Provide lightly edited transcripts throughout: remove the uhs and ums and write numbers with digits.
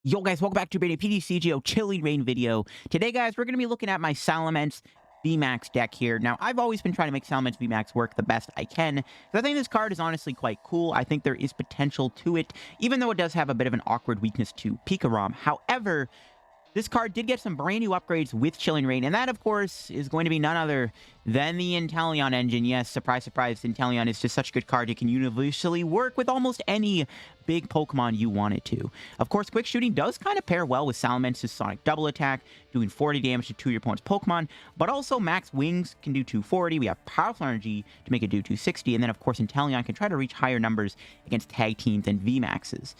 Yo guys, welcome back to a PTCGO Chilling Rain video. Today guys, we're going to be looking at my Salamence VMAX deck here. Now, I've always been trying to make Salamence VMAX work the best I can, because I think this card is honestly quite cool. I think there is potential to it, even though it does have a bit of an awkward weakness to Pikarom. However, this card did get some brand new upgrades with Chilling Rain, and that, of course, is going to be none other than the Inteleon engine. Yes, surprise, surprise, Inteleon is just such a good card. It can universally work with almost any big Pokemon you want it to. Of course, Quick Shooting does kind of pair well with Salamence's Sonic Double Attack, doing 40 damage to 2 of your opponent's Pokemon, but also Max Wings can do 240. We have Powerful Energy to make it do 260, and then, of course, Inteleon can try to reach higher numbers against tag teams and VMAXs.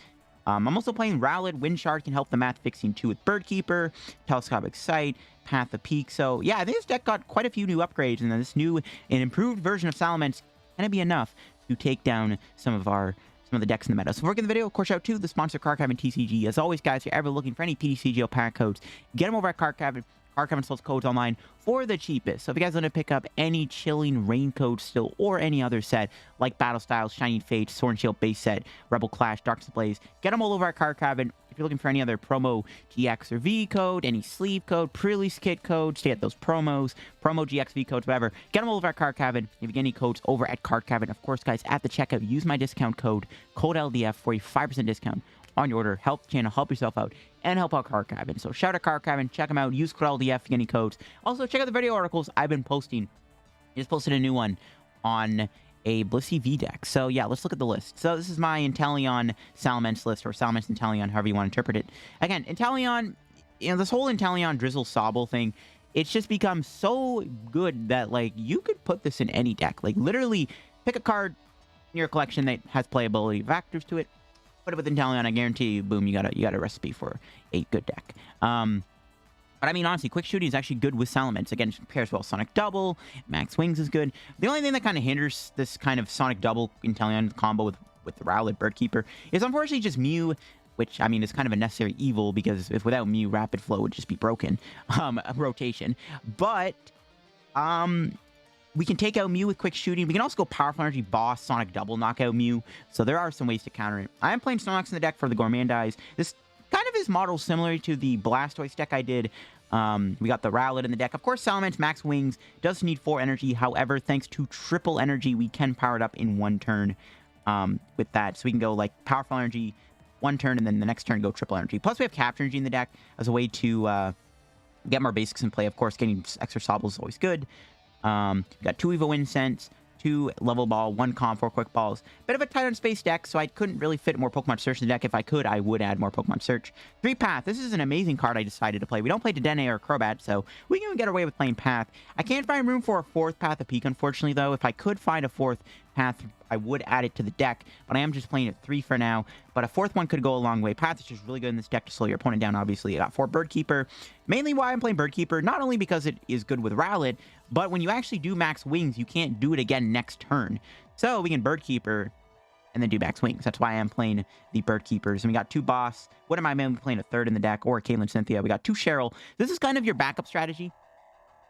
I'm also playing Rowlet. Windshard can help the math fixing too with Bird Keeper, Telescopic Sight, Path of Peak. So yeah, I think this deck got quite a few new upgrades, and then this new and improved version of Salamence can be enough to take down some of the decks in the meta. So before we get the video, of course, shout out to the sponsor Card Cavern TCG. As always, guys, if you're ever looking for any PTCGO pack codes, get them over at Card Cavern. Card Cavern sells codes online for the cheapest. So if you guys want to pick up any Chilling Rain codes still, or any other set, like Battle Styles, Shining Fates, Sword and Shield base set, Rebel Clash, Dark Blaze, get them all over at Card Cavern. If you're looking for any other promo GX or V code, any sleeve code, pre-release kit codes, to get those promos, promo GX V codes, whatever, get them all over at Card Cavern. If you get any codes over at Card Cavern, of course, guys, at the checkout, use my discount code LDF for a 5% discount on your order. Help the channel, help yourself out, and help out Card Cavern. So shout out Card Cavern, check them out, use code LDF to get any codes. Also, check out the video articles I've been posting. I just posted a new one on a Blissey V deck. So yeah, let's look at the list. So this is my Inteleon Salamence list, or Salamence Inteleon, however you want to interpret it. Again, Inteleon, this whole Inteleon Drizzile Sobble thing, it's just become so good that, like, you could put this in any deck. Like, literally, pick a card in your collection that has playability factors to it, put it with Inteleon, I guarantee you, boom, you got a recipe for a good deck. But I mean, honestly, Quick Shooting is actually good with Salamence. Again, it pairs well Sonic Double, Max Wings is good. The only thing that kind of hinders this kind of Sonic Double Inteleon combo with the Rowlet Bird Keeper is unfortunately just Mew, which, I mean, is kind of a necessary evil, because if without Mew, Rapid Flow would just be broken. Rotation. But, we can take out Mew with Quick Shooting. We can also go Powerful Energy Boss, Sonic Double, knock out Mew. So there are some ways to counter it. I am playing Snorlax in the deck for the Gourmandise. This kind of is modeled similar to the Blastoise deck I did. We got the Rowlet in the deck. Of course, Salamence Max Wings does need 4 energy. However, thanks to triple energy, we can power it up in 1 turn with that. So we can go, like, Powerful Energy 1 turn, and then the next turn go triple energy. Plus, we have Capture Energy in the deck as a way to get more basics in play. Of course, getting extra Sobble is always good. We got 2 Evo Incense, 2 Level Ball, 1 Calm, 4 Quick Balls. Bit of a tight on space deck, so I couldn't really fit more Pokemon Search in the deck. If I could, I would add more Pokemon Search. 3 Path. This is an amazing card I decided to play. We don't play Dedenne or Crobat, so we can get away with playing Path. I can't find room for a 4th Path of Peak, unfortunately, though. If I could find a 4th Path, I would add it to the deck, but I am just playing it 3 for now. But a 4th one could go a long way. Path is just really good in this deck to slow your opponent down, obviously. I got 4 Bird Keeper. Mainly why I'm playing Bird Keeper, not only because it is good with Rowlet, but when you actually do Max Wings, you can't do it again next turn. So we can Bird Keeper and then do Max Wings. That's why I'm playing the Bird Keepers. And we got 2 Boss. What am I mainly playing? A 3rd in the deck, or Caitlyn Cynthia. We got 2 Cheryl. This is kind of your backup strategy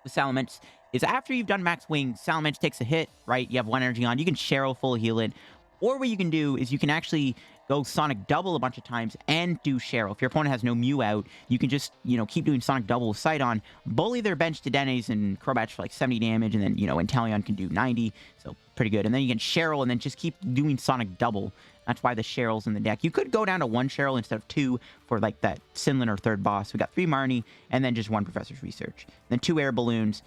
with Salamence, is after you've done Max Wings, Salamence takes a hit, right? You have 1 energy on. You can Cheryl full heal it. Or what you can do is you can actually go Sonic Double a bunch of times and do Cheryl. If your opponent has no Mew out, you can just, keep doing Sonic Double with Sight on, bully their bench to Dennes and Crobats for like 70 damage, and then, Inteleon can do 90, so pretty good. And then you can Cheryl and then just keep doing Sonic Double. That's why the Cheryl's in the deck. You could go down to 1 Cheryl instead of 2 for, like, that Sinlin or 3rd boss. We got 3 Marnie, and then just 1 Professor's Research. Then 2 Air Balloons,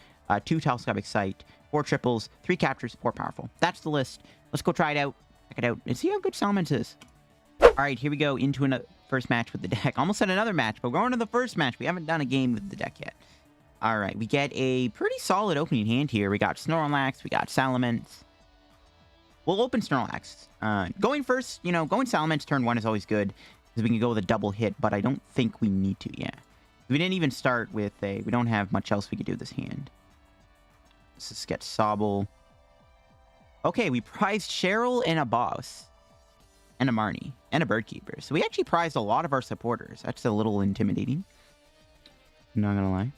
2 Telescopic Sight, 4 Triples, 3 Captures, 4 Powerful. That's the list. Let's go try it out, check it out, and see how good Salamence is. Alright, here we go into another first match with the deck. Almost had another match, but we're going to the first match. We haven't done a game with the deck yet. Alright, we get a pretty solid opening hand here. We got Snorlax, we got Salamence. We'll open Snorlax. Going first, going Salamence turn 1 is always good, because we can go with a double hit, but I don't think we need to, yeah. We didn't even start with we don't have much else we could do this hand. Let's just get Sobble. Okay, we prized Cheryl and a Boss. And a Marnie. And a Bird Keeper. So we actually prized a lot of our supporters. That's a little intimidating. I'm not gonna lie.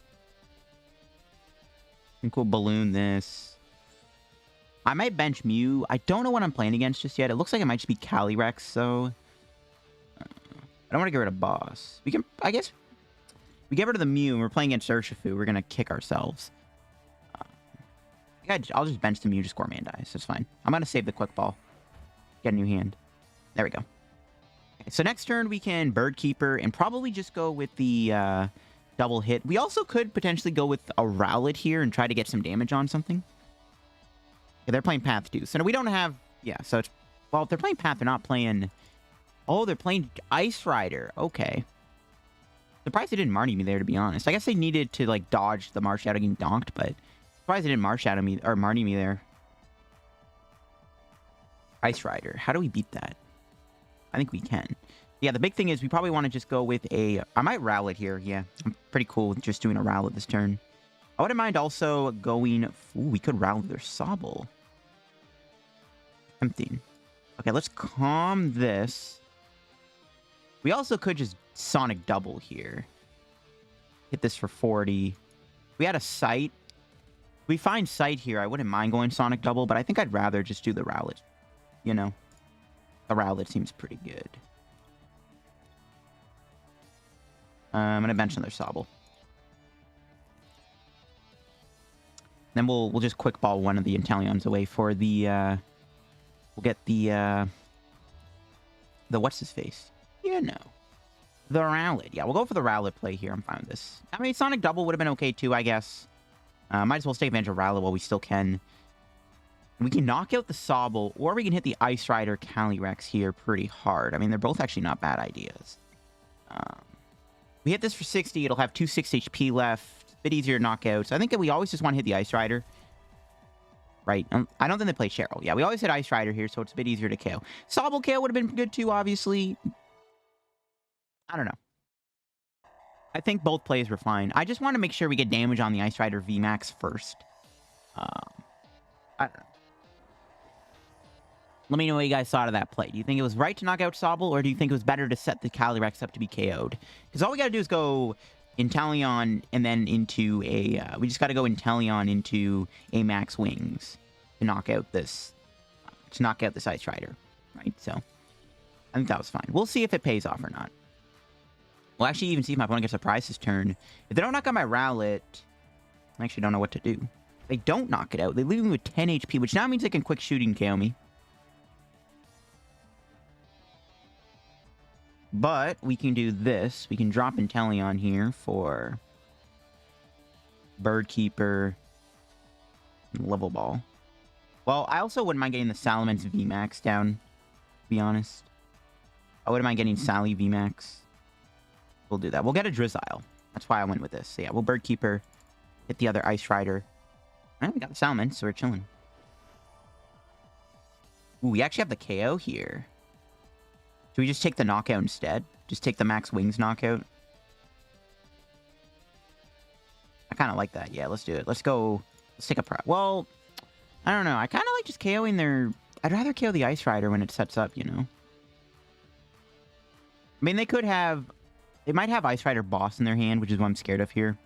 And cool balloon this. I might bench Mew. I don't know what I'm playing against just yet. It looks like it might just be Calyrex, so... I don't want to get rid of boss. We can, I guess, we get rid of the Mew and we're playing against Urshifu. We're going to kick ourselves. I'll just bench the Mew, just Gourmandize. That's fine. I'm going to save the quick ball. Get a new hand. There we go. Okay, so next turn we can Bird Keeper and probably just go with the double hit. We also could potentially go with a Rowlet here and try to get some damage on something. Okay, they're playing Path 2. So we don't have... Yeah, so it's... Well, if they're playing Path, they're not playing... Oh, they're playing Ice Rider. Okay. Surprised they didn't Marnie me there, to be honest. I guess they needed to, like, dodge the Marsh Shadow getting donked, but... Surprised they didn't Marsh Shadow me, or Marnie me there. Ice Rider. How do we beat that? I think we can. Yeah, the big thing is we probably want to just go with a... I might Rowlet here, yeah. I'm pretty cool with just doing a Rowlet this turn. I wouldn't mind also going... Ooh, we could Rowlet their Sobble. Tempting. Okay, let's calm this. We also could just Sonic Double here. Hit this for 40. We had a Sight. We find Sight here. I wouldn't mind going Sonic Double, but I think I'd rather just do the Rowlet. You know? The Rowlet seems pretty good. I'm going to bench another Sobble. Then we'll just quick ball one of the Inteleons away for the... We'll get the what's his face? You know. The Rowlet. Yeah, we'll go for the Rowlet play here. I'm fine with this. I mean, Sonic Double would have been okay too, I guess. Might as well stay advantage of Rowlet while we still can. We can knock out the Sobble, or we can hit the Ice Rider Calyrex here pretty hard. I mean, they're both actually not bad ideas. We hit this for 60. It'll have 2 6 HP left. A bit easier to knock out. So I think that we always just want to hit the Ice Rider. Right. I don't think they play Cheryl. Yeah, we always hit Ice Rider here, so it's a bit easier to KO. Sobble KO would have been good too, obviously. I don't know. I think both plays were fine. I just want to make sure we get damage on the Ice Rider VMAX first. I don't know. Let me know what you guys thought of that play. Do you think it was right to knock out Sobble, or do you think it was better to set the Calyrex up to be KO'd? Because all we got to do is go Inteleon and then into a... we just got to go Inteleon into a Max Wings to knock out this... to knock out this Ice Rider, right? So, I think that was fine. We'll see if it pays off or not. We'll actually even see if my opponent gets surprised this turn. If they don't knock out my Rowlet, I actually don't know what to do. If they don't knock it out, they leave me with 10 HP, which now means they can quick shooting KO me. But we can do this. We can drop Inteleon here for Bird Keeper, Level Ball. Well, I also wouldn't mind getting the Salamence VMAX down, to be honest. I wouldn't mind getting Sally VMAX. We'll do that. We'll get a Drizzile. That's why I went with this. So yeah, we'll Bird Keeper, hit the other Ice Rider. Alright, we got the Salamence, so we're chilling. Ooh, we actually have the KO here. Should we just take the knockout instead? Just take the Max Wings knockout? I kind of like that. Yeah, let's do it. Let's go. Let's take a well, I don't know. I kind of like just KOing their... I'd rather KO the Ice Rider when it sets up, you know? I mean, they could have... They might have Ice Rider Boss in their hand, which is what I'm scared of here.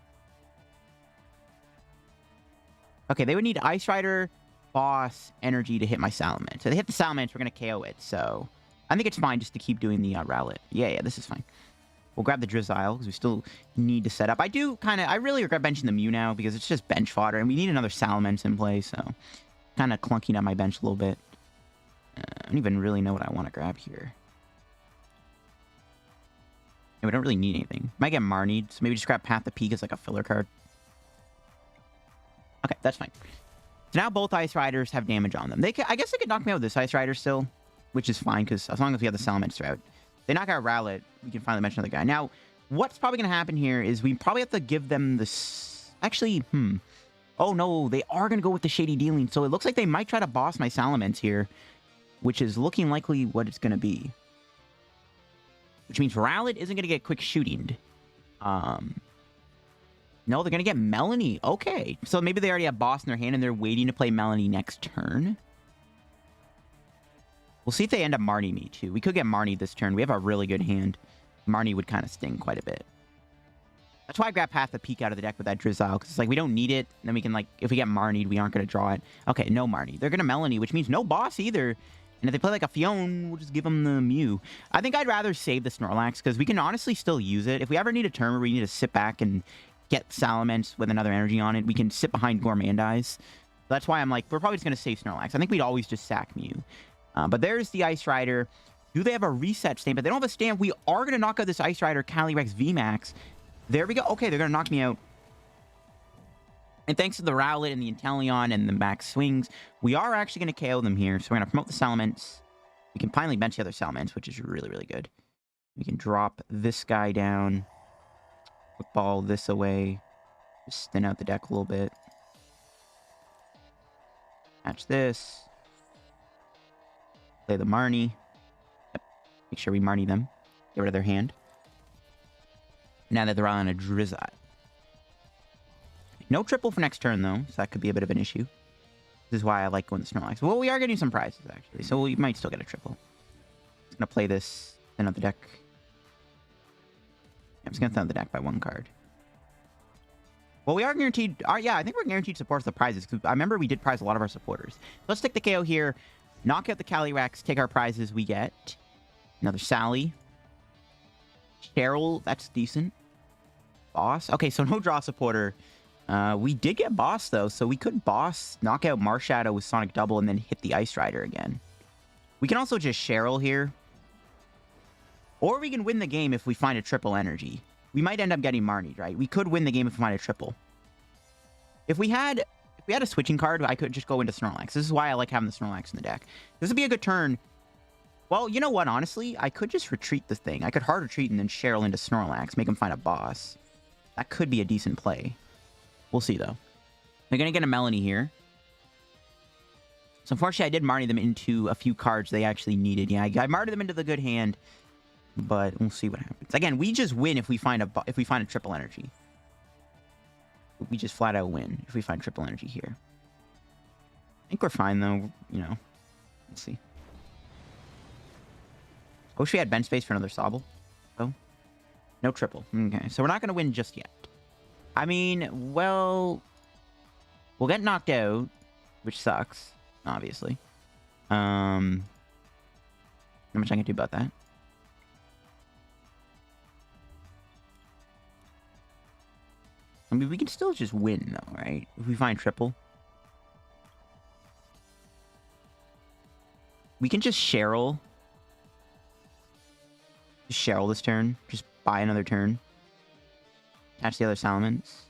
Okay, they would need Ice Rider Boss Energy to hit my Salamence. So they hit the Salamence, we're going to KO it, so... I think it's fine just to keep doing the Rowlet. Yeah, this is fine. We'll grab the Drizzile, because we still need to set up. I really regret benching the Mew now, because it's just bench fodder, and we need another Salamence in play, so... Kind of clunking up my bench a little bit. I don't even really know what I want to grab here. Yeah, we don't really need anything. Might get Marnie, so maybe just grab Path to Peak as like a filler card. Okay, that's fine. So now both Ice Riders have damage on them. I guess they could knock me out with this Ice Rider still, which is fine, because as long as we have the Salamence throughout. They knock out Rowlet, we can finally mention another guy. Now, what's probably going to happen here is we probably have to give them this... Actually, Oh, no, they are going to go with the Shady Dealing, so it looks like they might try to boss my Salamence here, which is looking likely what it's going to be. Which means Rowlet isn't going to get quick shooting. No, they're going to get Melanie. Okay, so maybe they already have boss in their hand, and they're waiting to play Melanie next turn. We'll see if they end up Marnie me, too. We could get Marnie this turn. We have a really good hand. Marnie would kind of sting quite a bit. That's why I grabbed Path to Peak out of the deck with that Drizzile, because it's like, we don't need it. Then we can, like, if we get Marnied, we aren't going to draw it. Okay, no Marnie. They're going to Melanie, which means no boss either. And if they play like a Fion, we'll just give them the Mew. I think I'd rather save the Snorlax because we can honestly still use it. If we ever need a turn where we need to sit back and get Salamence with another energy on it, we can sit behind Gourmandize. That's why I'm like, we're probably just going to save Snorlax. I think we'd always just sack Mew. But there's the Ice Rider. Do they have a reset stamp? But they don't have a stamp. We are going to knock out this Ice Rider Calyrex VMAX. There we go. Okay, they're going to knock me out. And thanks to the Rowlet and the Inteleon and the max swings, we are actually going to KO them here. So we're going to promote the Salamence. We can finally bench the other Salamence, which is really, really good. We can drop this guy down. Ball this away. Just thin out the deck a little bit. Match this. Play the Marnie. Yep. Make sure we Marnie them. Get rid of their hand. Now that they're on a Drizzile. No triple for next turn, though, so that could be a bit of an issue. This is why I like going to Snorlax. Well, we are getting some prizes, actually, so we might still get a triple. I'm going to play this, thin out the deck. I'm just going to thin out the deck by one card. Well, we are guaranteed... yeah, I think we're guaranteed support for the prizes, because I remember we did prize a lot of our supporters. Let's take the KO here, knock out the Calyrex, take our prizes. We get another Sally. Cheryl, that's decent. Boss. Okay, so no draw supporter. We did get Boss, though, so we could Boss, knock out Marshadow with Sonic Double, and then hit the Ice Rider again. We can also just Cheryl here. Or we can win the game if we find a triple energy. We might end up getting Marnie, right? We could win the game if we find a triple. If we had a switching card, I could just go into Snorlax. This is why I like having the Snorlax in the deck. This would be a good turn. Well, you know what, honestly? I could just retreat the thing. I could hard retreat and then Cheryl into Snorlax, make him find a boss. That could be a decent play. We'll see, though. They're going to get a Melanie here. So, unfortunately, I did Marnie them into a few cards they actually needed. Yeah, I Marnied them into the good hand, but we'll see what happens. Again, we just win if we find a triple energy. We just flat out win if we find triple energy here. I think we're fine, though. You know, let's see. I wish we had bench space for another Sobble. Oh, no triple. Okay, so we're not going to win just yet. I mean, well, we'll get knocked out, which sucks, obviously. Not much I can do about that. I mean, we can still just win, though, right? If we find triple. We can just Cheryl. Just Cheryl this turn. Just buy another turn. Catch the other Salamence.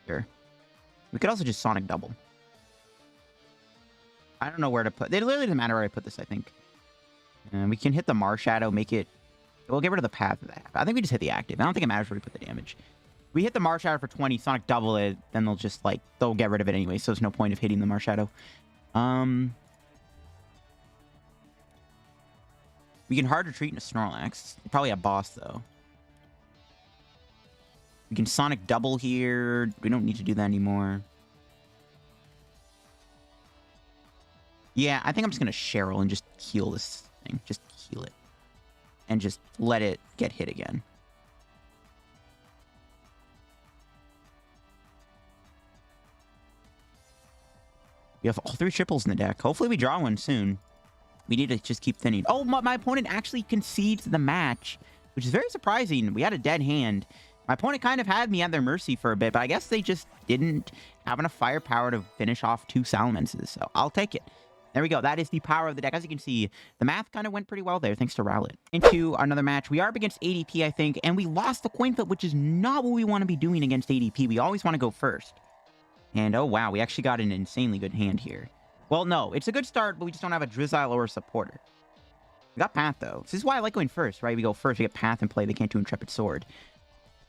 Sure. We could also just Sonic Double. I don't know where to put... It literally doesn't matter where I put this, I think. We can hit the Marshadow, make it... We'll get rid of the path of that. I think we just hit the active. I don't think it matters where we put the damage. We hit the Marshadow for 20, Sonic Double it, then they'll just, like... They'll get rid of it anyway, so there's no point of hitting the Marshadow. We can hard retreat into Snorlax. Probably a boss, though. We can Sonic Double here. We don't need to do that anymore. Yeah, I think I'm just going to Cheryl and just heal this thing. Just heal it. And just let it get hit again. We have all 3 triples in the deck. Hopefully we draw one soon. We need to just keep thinning. Oh, my opponent actually concedes the match, which is very surprising. We had a dead hand. My opponent kind of had me at their mercy for a bit, but I guess they just didn't have enough firepower to finish off 2 Salamences, so I'll take it. There we go. That is the power of the deck. As you can see, the math kind of went pretty well there, thanks to Rowlet. Into another match. We are up against ADP, I think, and we lost the coin flip, which is not what we want to be doing against ADP. We always want to go first. And, oh, wow, we actually got an insanely good hand here. Well, no, it's a good start, but we just don't have a Drizzile or a supporter. We got Path, though. This is why I like going first, right? We go first, we get Path and play. They can't do Intrepid Sword.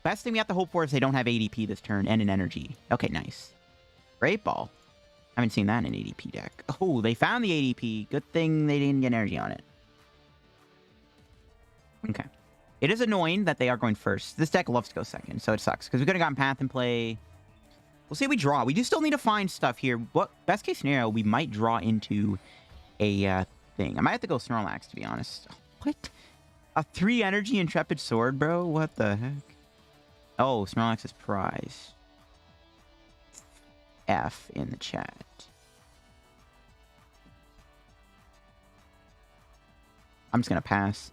Best thing we have to hope for is they don't have ADP this turn and an energy. Okay, nice. Great Ball. I haven't seen that in an ADP deck. Oh, they found the ADP. Good thing they didn't get energy on it. Okay. It is annoying that they are going first. This deck loves to go second, so it sucks. Because we could have gotten Path in play. We'll see if we draw. We do still need to find stuff here. What best case scenario, we might draw into a thing. I might have to go Snorlax, to be honest. What? A 3 energy Intrepid Sword, bro? What the heck? Oh, Snorlax's prize. F in the chat. I'm just going to pass.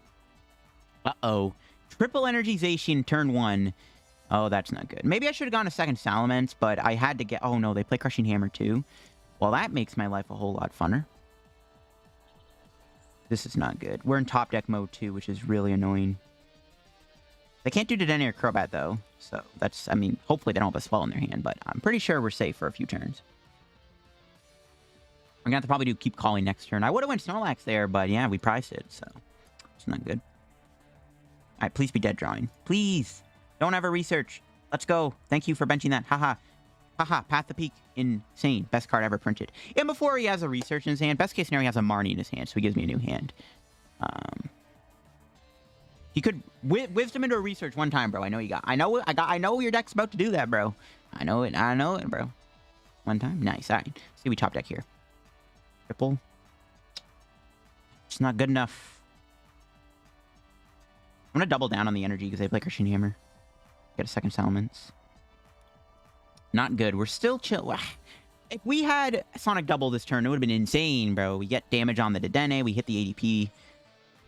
Uh-oh. Triple Energy Zacian turn 1. Oh, that's not good. Maybe I should have gone a second Salamence, but I had to get... Oh, no, they play Crushing Hammer, too. Well, that makes my life a whole lot funner. This is not good. We're in top deck mode, too, which is really annoying. They can't do Dedenne or Crobat, though. So, that's... I mean, hopefully they don't have a Swell in their hand, but I'm pretty sure we're safe for a few turns. I'm going to have to probably keep calling next turn. I would have went Snorlax there, but yeah, we priced it, so... It's not good. Alright, please be dead drawing. Please! Don't ever research. Let's go. Thank you for benching that. Haha. Haha. Path to Peak. Insane. Best card ever printed. And before he has a research in his hand, best case scenario, he has a Marnie in his hand, so he gives me a new hand. He could wisdom into a research one time, bro. I know you got. I know your deck's about to do that, bro. I know it. I know it, bro. One time. Nice. All right. See, we top deck here. Triple. It's not good enough. I'm gonna double down on the energy because they play Crushing Hammer. Get a second Salamence. Not good. We're still chill. If we had Sonic Double this turn, it would have been insane, bro. We get damage on the Dedenne. We hit the ADP.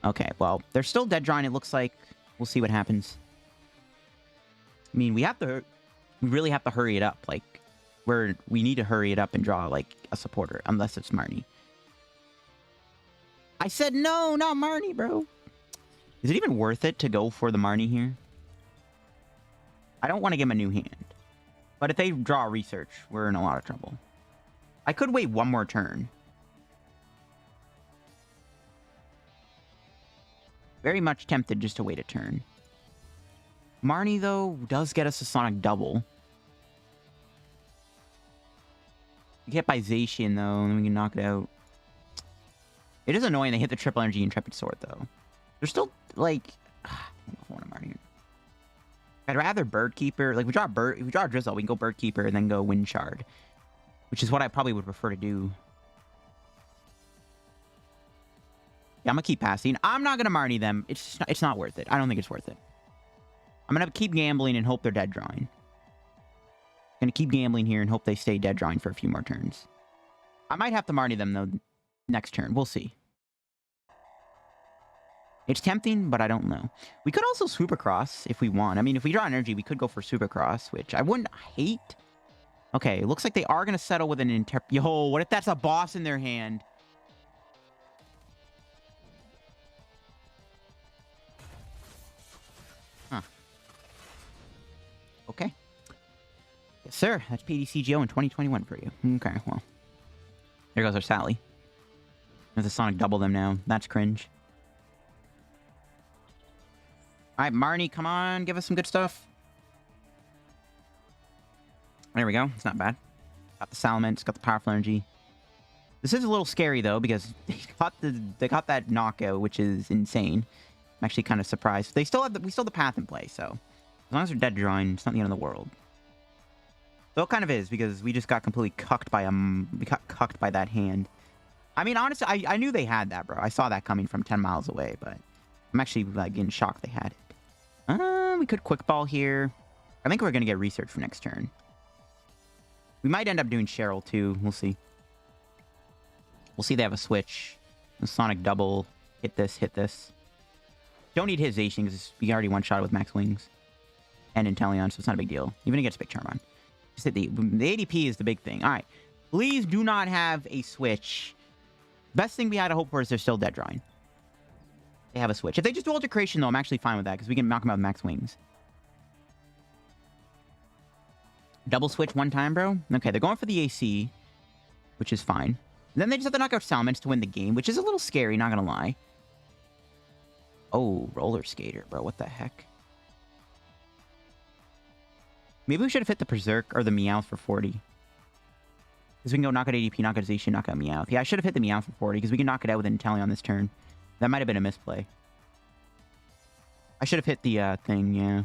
Okay, well, they're still dead drawing, it looks like. We'll see what happens. I mean, we really have to hurry it up. Like, we need to hurry it up and draw, like, a supporter. Unless it's Marnie. I said no, not Marnie, bro. Is it even worth it to go for the Marnie here? I don't want to give him a new hand. But if they draw a research, we're in a lot of trouble. I could wait one more turn. Very much tempted just to wait a turn. Marnie, though, does get us a Sonic Double. We get by Zacian, though, and then we can knock it out. It is annoying they hit the Triple Energy Intrepid Sword, though. They're still, like... I don't want a Marnie. I'd rather Bird Keeper. Like, if we draw Drizzile, we can go Bird Keeper and then go Wind Shard. Which is what I probably would prefer to do. Yeah, I'm gonna keep passing. I'm not gonna Marnie them. It's not worth it. I don't think it's worth it. I'm gonna keep gambling and hope they're dead drawing. Gonna keep gambling here and hope they stay dead drawing for a few more turns. I might have to Marnie them, though, next turn. We'll see. It's tempting, but I don't know. We could also Supercross if we want. I mean, if we draw energy, we could go for Supercross, which I wouldn't hate. Okay, it looks like they are going to settle with an Yo, what if that's a boss in their hand? Huh. Okay. Yes, sir. That's PTCGO in 2021 for you. Okay, well. There goes our Sally. There's a Sonic Double them now. That's cringe. Alright, Marnie, come on. Give us some good stuff. There we go. It's not bad. Got the Salamence. Got the Powerful Energy. This is a little scary, though, because they got that knockout, which is insane. I'm actually kind of surprised. We still have the path in play, so... As long as they're dead drawing, it's not the end of the world. Though it kind of is, because we just got completely cucked by we got cucked by that hand. I mean, honestly, I knew they had that, bro. I saw that coming from 10 miles away, but... I'm actually, like, in shock they had it. We could Quick Ball here. I think we're going to get Research for next turn. We might end up doing Cheryl, too. We'll see. We'll see they have a switch. A Sonic Double. Hit this, hit this. Don't need his Zacian, because we already one-shot with Max Wings. And Inteleon, so it's not a big deal. Even if it gets Big Charm on. Just hit the ADP is the big thing. Alright. Please do not have a switch. Best thing we had to hope for is they're still dead drawing. They have a switch. If they just do Ultra Creation, though, I'm actually fine with that, because we can knock them out with Max Wings. Double switch one time, bro? Okay, they're going for the AC, which is fine. Then they just have to knock out Salamence to win the game, which is a little scary, not gonna lie. Oh, Roller Skater, bro. What the heck? Maybe we should have hit the Berserk or the Meowth for 40. Because we can go knock out ADP, knock out Zacian, knock out Meowth. Yeah, I should have hit the Meowth for 40, because we can knock it out with Inteleon this turn. That might have been a misplay. I should have hit the thing, yeah.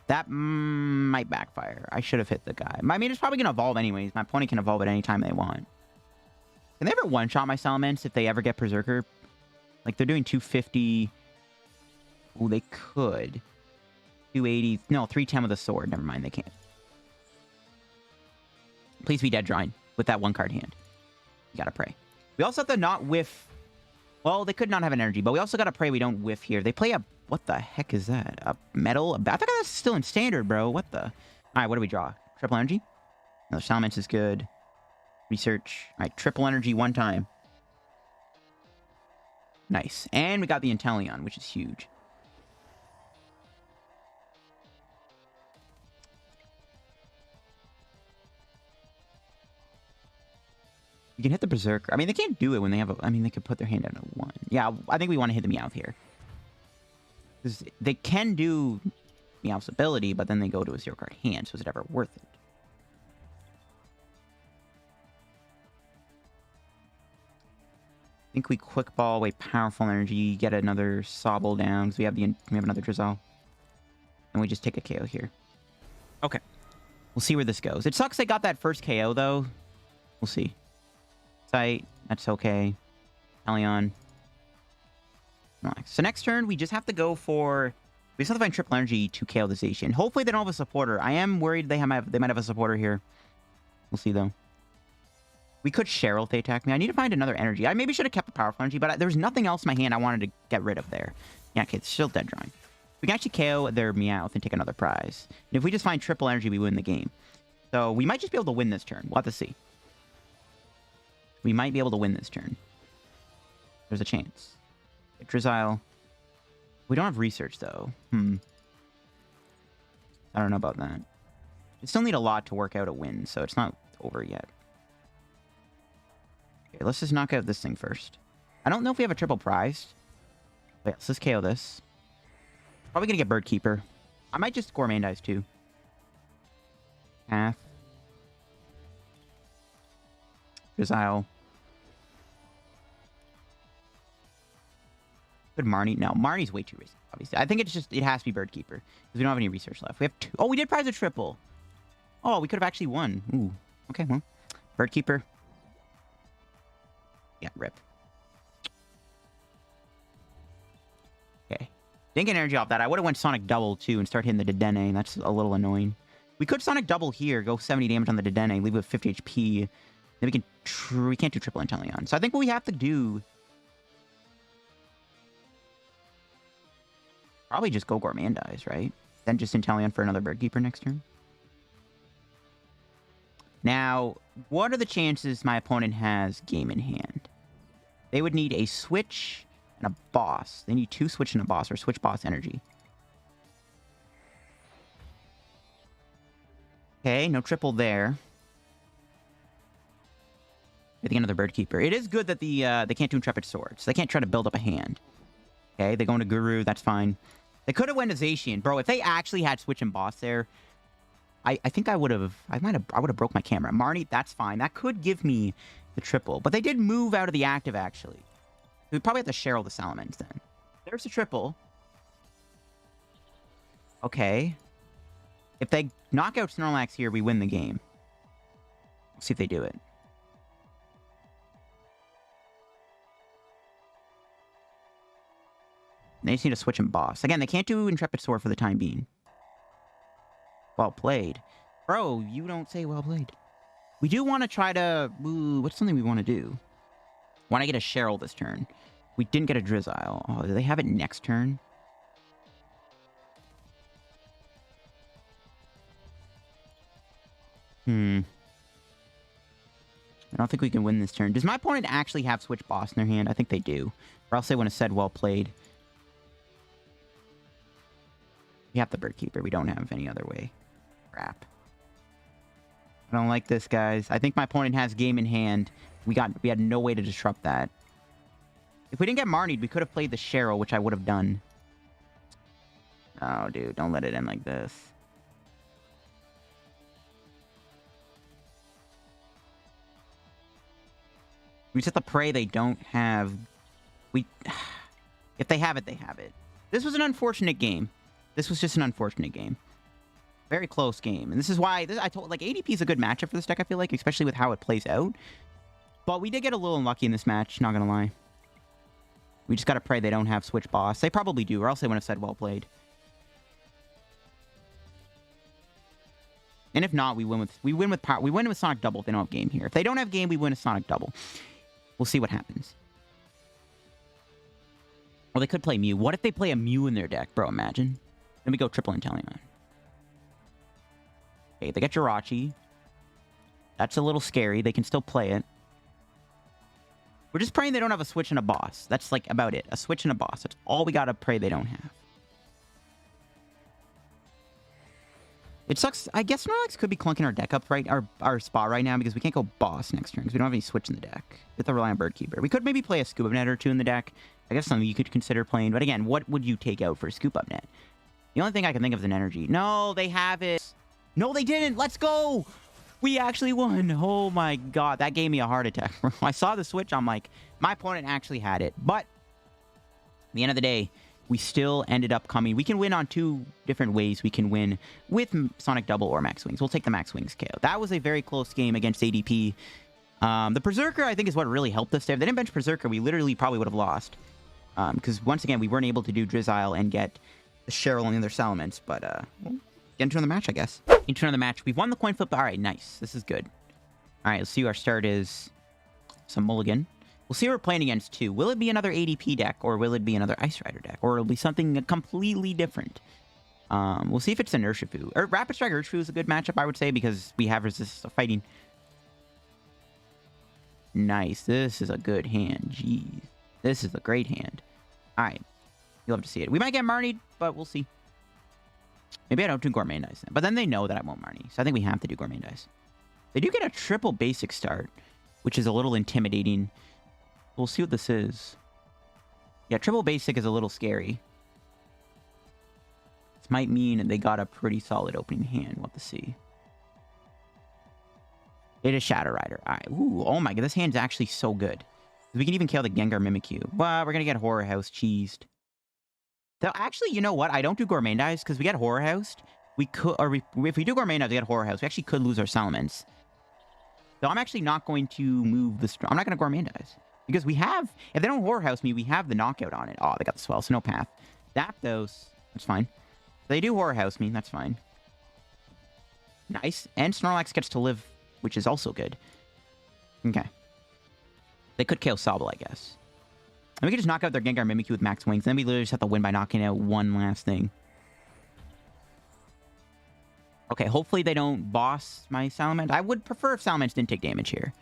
That might backfire. I should have hit the guy. I mean, it's probably going to evolve anyways. My opponent can evolve at any time they want. Can they ever one-shot my Salamence if they ever get Berserker? Like, they're doing 250. Oh, they could. 280. No, 310 with a sword. Never mind, they can't. Please be dead drawing with that one-card hand. You gotta pray. We also have to not whiff Well, they could not have an energy, but we also got to pray we don't whiff here. They play a... What the heck is that? A metal? I thought that's still in standard, bro. What the... All right, what do we draw? Triple energy? Another Salamence is good. Research. All right, triple energy one time. Nice. And we got the Inteleon, which is huge. You can hit the Berserker. I mean, they can't do it when they have a... I mean, they could put their hand down to 1. Yeah, I think we want to hit the Meowth here. Because they can do Meowth's ability, but then they go to a 0-card hand, so is it ever worth it? I think we Quick Ball away Powerful Energy, get another Sobble down, because we have another Drizzile. And we just take a KO here. Okay. We'll see where this goes. It sucks they got that first KO, though. We'll see. Sight, that's okay. Inteleon. So next turn, we just have to go for... We just have to find triple energy to KO the Zacian. Hopefully they don't have a supporter. I am worried they might have a supporter here. We'll see, though. We could Cheryl if they attack me. I need to find another energy. I maybe should have kept the powerful energy, but there's nothing else in my hand I wanted to get rid of there. Yeah, okay, it's still dead drawing. We can actually KO their Meowth and take another prize. And if we just find triple energy, we win the game. So we might just be able to win this turn. We'll have to see. We might be able to win this turn. There's a chance. Drizzile. We don't have research, though. I don't know about that. We still need a lot to work out a win, so it's not over yet. Okay, let's just knock out this thing first. I don't know if we have a triple prize. But yeah, let's just KO this. Probably gonna get Bird Keeper. I might just Gourmandize, too. Path. Drizzile. Could Marnie? No, Marnie's way too risky, obviously. I think it has to be Bird Keeper. Because we don't have any research left. We have 2. Oh, we did prize a triple. Oh, we could have actually won. Ooh. Okay, well. Bird Keeper. Yeah, rip. Okay. Didn't get energy off that. I would have went Sonic Double, too, and start hitting the Dedenne. That's a little annoying. We could Sonic Double here, go 70 damage on the Dedenne, leave with 50 HP. Then we can't do triple Inteleon. So I think what we have to do... Probably just go Gourmandize, right? Then just Inteleon for another Bird Keeper next turn. Now, what are the chances my opponent has game in hand? They would need a switch and a boss. They need 2 switch and a boss, or switch boss energy. Okay, no triple there. I think another Bird Keeper. It is good that they can't do Intrepid Swords. They can't try to build up a hand. Okay, they go into Guru, that's fine. They could have went to Zacian. Bro, if they actually had switch and boss there, I think I would have broke my camera. Marnie, that's fine. That could give me the triple. But they did move out of the active, actually. We probably have to Cheryl the Salamence then. There's the triple. Okay. If they knock out Snorlax here, we win the game. Let's see if they do it. They just need to switch and boss. Again, they can't do Intrepid Sword for the time being. Well played. Bro, you don't say well played. We do want to try to... Ooh, what's something we want to do? Want to get a Cheryl this turn. We didn't get a Drizzile. Oh, do they have it next turn? I don't think we can win this turn. Does my opponent actually have Switch Boss in their hand? I think they do. Or else they wouldn't have said well played. We have the Bird Keeper. We don't have any other way. Crap. I don't like this, guys. I think my opponent has game in hand. We had no way to disrupt that. If we didn't get Marnied, we could have played the Cheryl, which I would have done. Oh, dude. Don't let it end like this. We just have to pray they don't have... If they have it, they have it. This was an unfortunate game. This was just an unfortunate game. Very close game. And this is why... I told... Like, ADP is a good matchup for this deck, I feel like. Especially with how it plays out. But we did get a little unlucky in this match. Not gonna lie. We just gotta pray they don't have Switch Boss. They probably do. Or else they wouldn't have said well played. And if not, we win with Sonic Double if they don't have game here. If they don't have game, we win a Sonic Double. We'll see what happens. Well, they could play Mew. What if they play a Mew in their deck, bro? Imagine. Then we go triple Inteleon. Okay, they got Jirachi. That's a little scary. They can still play it. We're just praying they don't have a switch and a boss. That's like about it. A switch and a boss. That's all we gotta pray they don't have. It sucks. I guess Snorlax could be clunking our deck up our spot right now because we can't go boss next turn because we don't have any switch in the deck. We have to rely on Bird Keeper. We could maybe play a Scoop Up Net or two in the deck. I guess something you could consider playing. But again, what would you take out for a Scoop Up Net? The only thing I can think of is an energy. No, they have it. No, they didn't. Let's go. We actually won. Oh my god. That gave me a heart attack. I saw the switch. I'm like, my opponent actually had it. But at the end of the day, we still ended up coming. We can win on two different ways. We can win with Sonic Double or Max Wings. We'll take the Max Wings KO. That was a very close game against ADP. The Berserker, I think, is what really helped us there. If they didn't bench Berserker, we literally probably would have lost. Because once again, we weren't able to do Drizzile and get the Cheryl and the other Salamence. But we'll get into another match, I guess. Into another match. We've won the coin flip. All right, nice. This is good. All right, let's see who our start is. Some mulligan. We'll see who we're playing against, too. Will it be another ADP deck, or will it be another Ice Rider deck? Or it'll be something completely different. We'll see if it's an Urshifu. Or Rapid Strike Urshifu is a good matchup, I would say, because we have resistance to fighting. Nice. This is a good hand. Jeez. This is a great hand. All right. You'll have to see it. We might get Marnie, but we'll see. Maybe I don't do Gourmandize then. But then they know that I won't Marnie. So I think we have to do Gourmandize. They do get a triple basic start, which is a little intimidating. We'll see what this is. Yeah, triple basic is a little scary. This might mean they got a pretty solid opening hand. We'll have to see. It is Shadow Rider. All right. Ooh, oh my god. This hand's actually so good. We can even kill the Gengar Mimikyu. Well, we're going to get Horror House cheesed. Though, actually, you know what? I don't do Gourmandize because we get Horror House. We could, or if we do Gourmandize, we get Horror House. We actually could lose our Salamence. So I'm actually not going to move the... I'm not going to Gourmandize. Because we have... If they don't Horror House me, we have the knockout on it. Oh, they got the Swell, so no path. Zapdos. That's fine. If they do Horror House me, that's fine. Nice. And Snorlax gets to live, which is also good. Okay. They could kill Sobble, I guess. And we could just knock out their Gengar Mimikyu with Max Wings. Then we literally just have to win by knocking out one last thing. Okay, hopefully they don't boss my Salamence. I would prefer if Salamence didn't take damage here.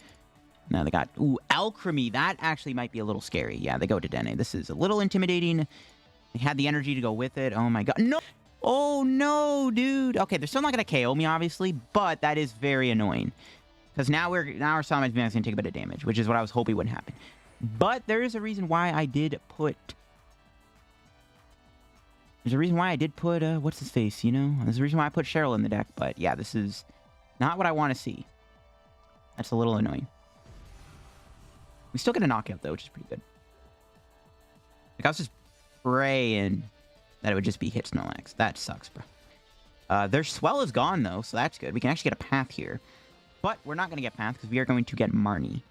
No, they got... Ooh, Alchemy. That actually might be a little scary. Yeah, they go to Dene. This is a little intimidating. They had the energy to go with it. Oh my god. No! Oh no, dude. Okay, they're still not going to KO me, obviously. But that is very annoying. Because now our Salamence VMAX is going to take a bit of damage. Which is what I was hoping wouldn't happen. But there is a reason why I did put... There's a reason why I did put, what's his face, you know? There's a reason why I put Cheryl in the deck. But yeah, this is not what I want to see. That's a little annoying. We still get a knockout, though, which is pretty good. Like, I was just praying that it would just be hit Snorlax. That sucks, bro. Their Swell is gone, though, so that's good. We can actually get a path here. But we're not going to get path because we are going to get Marnie.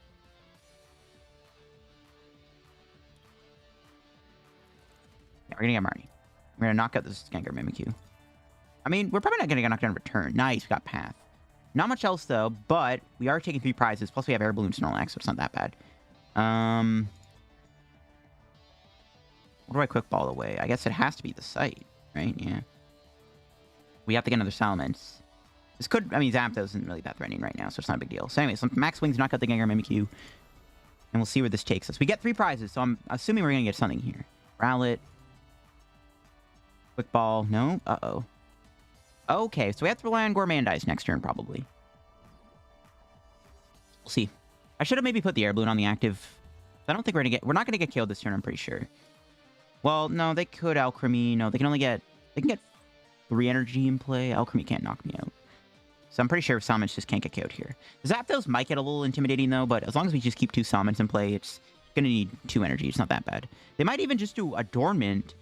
Yeah, we're going to get Marnie. We're going to knock out this Gengar Mimikyu. I mean, we're probably not going to get knocked down in return. Nice, we got path. Not much else, though, but we are taking 3 prizes. Plus, we have Air Balloon Snorlax, so it's not that bad. What do I quick ball away? I guess it has to be the site, right? Yeah. We have to get another Salamence. This could... I mean, Zapdos isn't really that threatening right now, so it's not a big deal. So anyway, so Max Wings knock out the Gengar Mimikyu. And we'll see where this takes us. We get 3 prizes, so I'm assuming we're going to get something here. Rowlet. Quick ball. No? Uh-oh. Okay, so we have to rely on Gourmandize next turn, probably. We'll see. I should have maybe put the Air Balloon on the active. I don't think we're going to get... We're not going to get killed this turn, I'm pretty sure. Well, no, they could Alchemy. No, they can only get... They can get 3 energy in play. Alchemy can't knock me out. So I'm pretty sure Salamence just can't get KO'd here. Zapdos might get a little intimidating, though, but as long as we just keep 2 Salamence in play, it's going to need 2 energy. It's not that bad. They might even just do Adornment.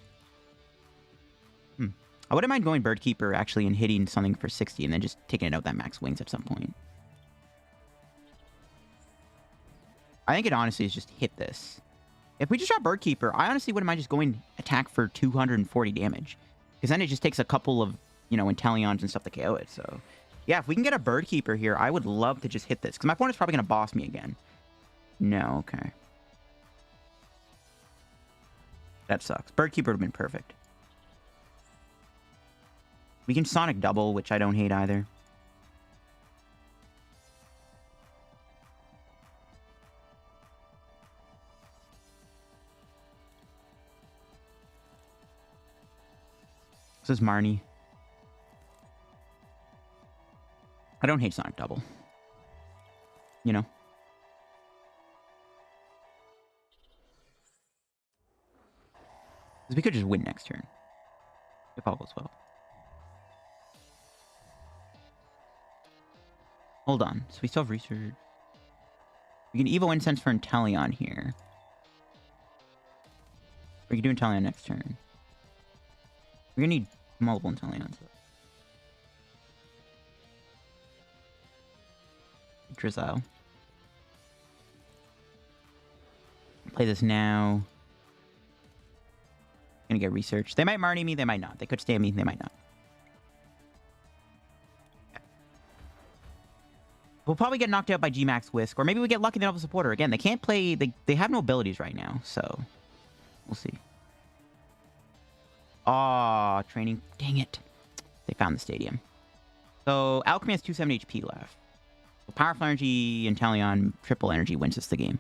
I wouldn't mind going Bird Keeper, actually, and hitting something for 60, and then just taking it out that Max Wings at some point. I think it honestly is just hit this. If we just shot Bird Keeper, I honestly wouldn't mind just going attack for 240 damage. Because then it just takes a couple of, you know, Inteleons and stuff to KO it, so... Yeah, if we can get a Bird Keeper here, I would love to just hit this. Because my opponent's probably going to boss me again. No, okay. That sucks. Bird Keeper would have been perfect. We can Sonic Double, which I don't hate either. This is Marnie. I don't hate Sonic Double. You know? Because we could just win next turn. If all goes well. Hold on. So we still have research. We can Evo Incense for Inteleon here. We can do Inteleon next turn. We're gonna need multiple Inteleons. Drizzile. Play this now. Gonna get research. They might Marnie me, they might not. They could stay me, they might not. Okay. We'll probably get knocked out by GMAX Whisk, or maybe we get lucky they don't have a supporter. Again, they can't play, they have no abilities right now, so we'll see. Aw, training. Dang it. They found the stadium. So, Alchemy has 270 HP left. So Powerful Energy, Inteleon, Triple Energy wins us the game.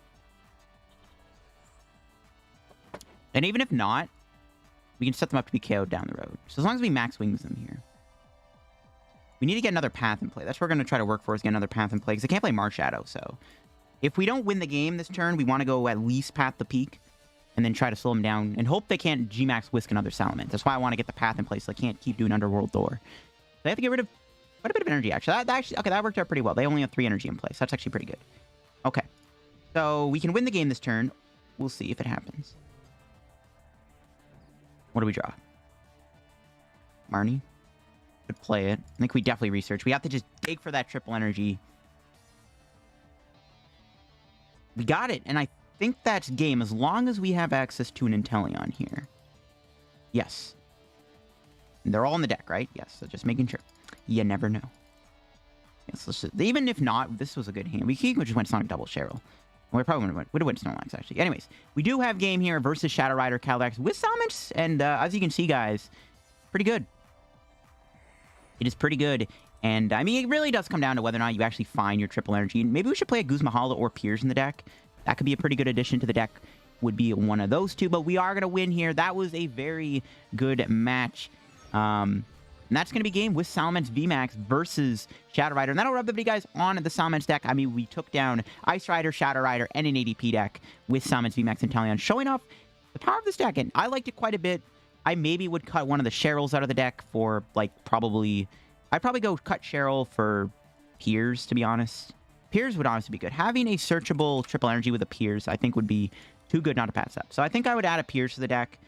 And even if not, we can set them up to be KO'd down the road. So as long as we max wings them here. We need to get another path in play. That's what we're going to try to work for, is get another path in play. Because I can't play Marshadow, so... If we don't win the game this turn, we want to go at least path the Peak. And then try to slow them down. And hope they can't GMAX Whisk another Salamence. That's why I want to get the path in place, so they can't keep doing Underworld Door. They have to get rid of quite a bit of energy, actually. Okay, that worked out pretty well. They only have 3 energy in place. That's actually pretty good. Okay. So, we can win the game this turn. We'll see if it happens. What do we draw? Marnie? Could play it. I think we definitely research. We have to just dig for that triple energy. We got it, and I think that's game as long as we have access to an Inteleon here. Yes. They're all on the deck, right? Yes, so just making sure. You never know. Yes, let's just, even if not, this was a good hand. We could just went Sonic Double Cheryl. Well, we probably would have went Snorlax, actually. Anyways, we do have game here versus Shadow Rider Calyrex with Salamence, and as you can see, guys, pretty good. It is pretty good. And, I mean, it really does come down to whether or not you actually find your triple energy. Maybe we should play a Guzma Hollow or Piers in the deck. That could be a pretty good addition to the deck. Would be one of those two, but we are going to win here. That was a very good match. And that's going to be game with Salamence VMAX versus Shadow Rider. And that'll rub everybody, guys, on the Salamence deck. I mean, we took down Ice Rider, Shadow Rider, and an ADP deck with Salamence VMAX and Inteleon, showing off the power of this deck. And I liked it quite a bit. I maybe would cut one of the Cheryls out of the deck for, like, probably... I'd probably go cut Cheryl for Piers, to be honest. Piers would honestly be good. Having a searchable triple energy with a Piers, I think, would be too good not to pass up. So I think I would add a Piers to the deck.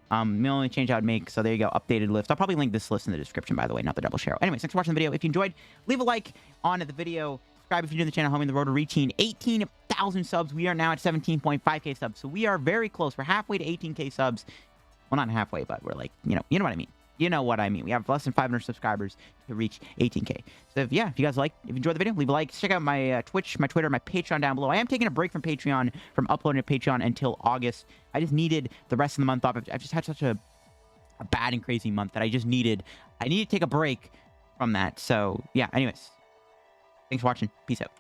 The only change I would make, so there you go, updated list. I'll probably link this list in the description, by the way, not the double Cheryl. Anyways, thanks for watching the video. If you enjoyed, leave a like on the video. Subscribe if you're new to the channel, helping the road to reaching 18,000 subs. We are now at 17.5k subs, so we are very close. We're halfway to 18k subs. Well, not halfway, but we're like, you know what I mean. You know what I mean. We have less than 500 subscribers to reach 18k. So, if you guys like, if you enjoyed the video, leave a like. Check out my Twitch, my Twitter, my Patreon down below. I am taking a break from Patreon, from uploading to Patreon until August. I just needed the rest of the month off. I've just had such a bad and crazy month that I needed to take a break from that. So, yeah, anyways. Thanks for watching. Peace out.